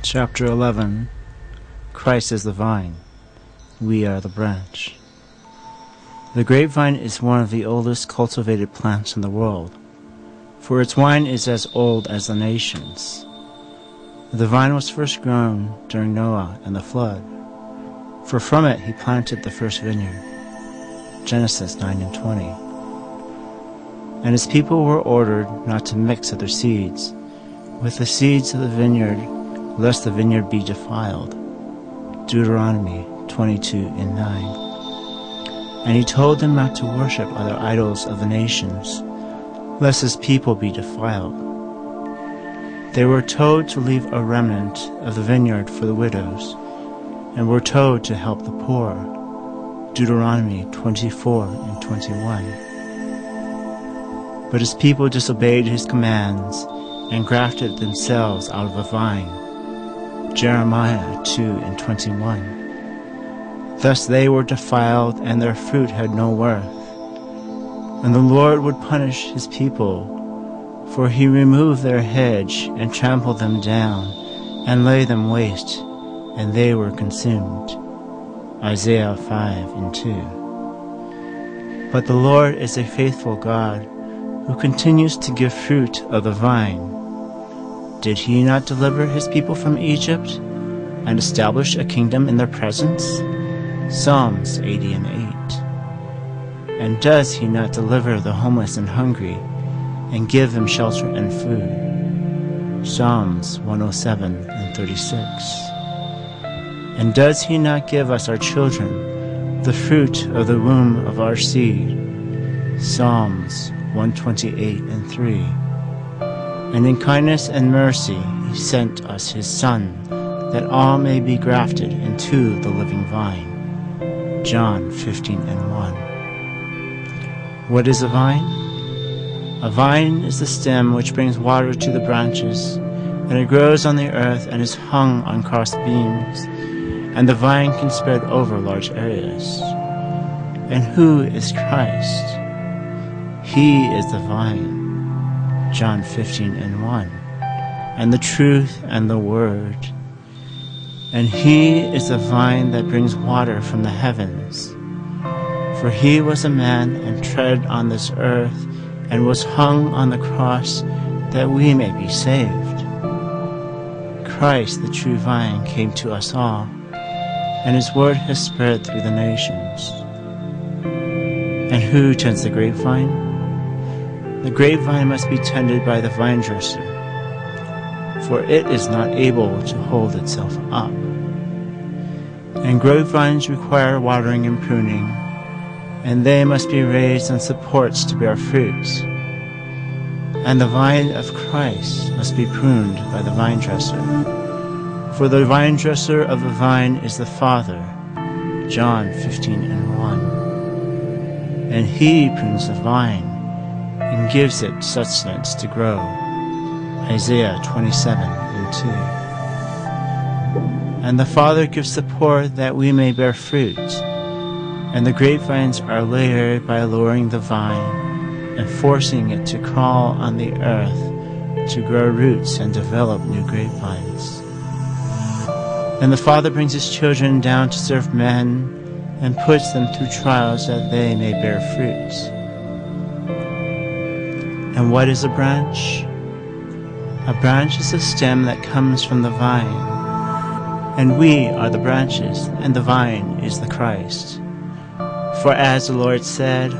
Chapter 11. Christ is the vine. We are the branch. The grapevine is one of the oldest cultivated plants in the world, for its wine is as old as the nations. The vine was first grown during Noah and the flood, for from it he planted the first vineyard. Genesis 9:20. And his people were ordered not to mix of their seeds with the seeds of the vineyard, lest the vineyard be defiled. Deuteronomy 22:9. And he told them not to worship other idols of the nations, lest his people be defiled. They were told to leave a remnant of the vineyard for the widows, and were told to help the poor. Deuteronomy 24:21. But his people disobeyed his commands and grafted themselves out of a vine. Jeremiah 2:21. Thus they were defiled, and their fruit had no worth. And the Lord would punish his people, for he removed their hedge and trampled them down, and laid them waste, and they were consumed. Isaiah 5:2. But the Lord is a faithful God, who continues to give fruit of the vine. Did he not deliver his people from Egypt, and establish a kingdom in their presence? Psalms 80:8. And does he not deliver the homeless and hungry, and give them shelter and food? Psalms 107:36. And does he not give us our children, the fruit of the womb of our seed? Psalms 128:3. And in kindness and mercy he sent us his Son, that all may be grafted into the living vine. John 15:1. What is a vine? A vine is the stem which brings water to the branches, and it grows on the earth and is hung on crossed beams, and the vine can spread over large areas. And who is Christ? He is the vine. John 15:1. And the truth and the word. And he is the vine that brings water from the heavens. For he was a man and tread on this earth, and was hung on the cross that we may be saved. Christ, the true vine, came to us all, and his word has spread through the nations. And who tends the grapevine? The grapevine must be tended by the vine dresser, for it is not able to hold itself up. And grapevines require watering and pruning, and they must be raised on supports to bear fruits. And the vine of Christ must be pruned by the vine dresser, for the vine dresser of the vine is the Father. John 15:1. And he prunes the vine, and gives it sustenance to grow. Isaiah 27:2. And the Father gives support that we may bear fruit, and the grapevines are layered by lowering the vine and forcing it to crawl on the earth to grow roots and develop new grapevines. And the Father brings his children down to serve men and puts them through trials that they may bear fruit. And what is a branch? A branch is a stem that comes from the vine. And we are the branches, and the vine is the Christ. For as the Lord said,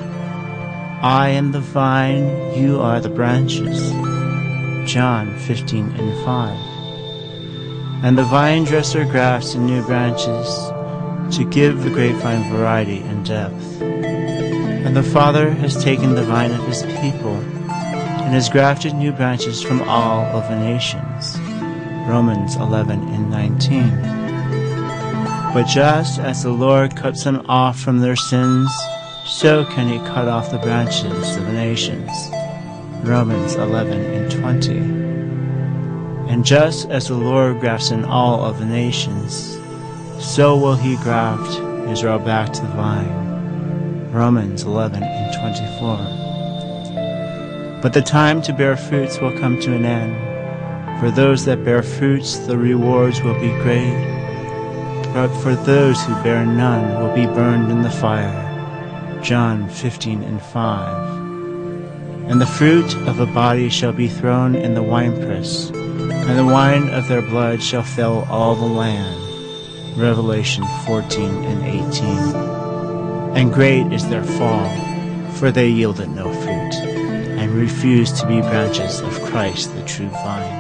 I am the vine, you are the branches. John 15:5. And the vine dresser grafts in new branches to give the grapevine variety and depth. And the Father has taken the vine of his people, and has grafted new branches from all of the nations. Romans 11:19. But just as the Lord cuts them off from their sins, so can he cut off the branches of the nations. Romans 11:20. And just as the Lord grafts in all of the nations, so will he graft Israel back to the vine. Romans 11:24. But the time to bear fruits will come to an end, For those that bear fruits, the rewards will be great, but for those who bear none will be burned in the fire. John 15:5. And the fruit of the body shall be thrown in the winepress, and the wine of their blood shall fill all the land. Revelation 14:18. And great is their fall, for they yielded no fruit, and refused to be branches of Christ the true vine.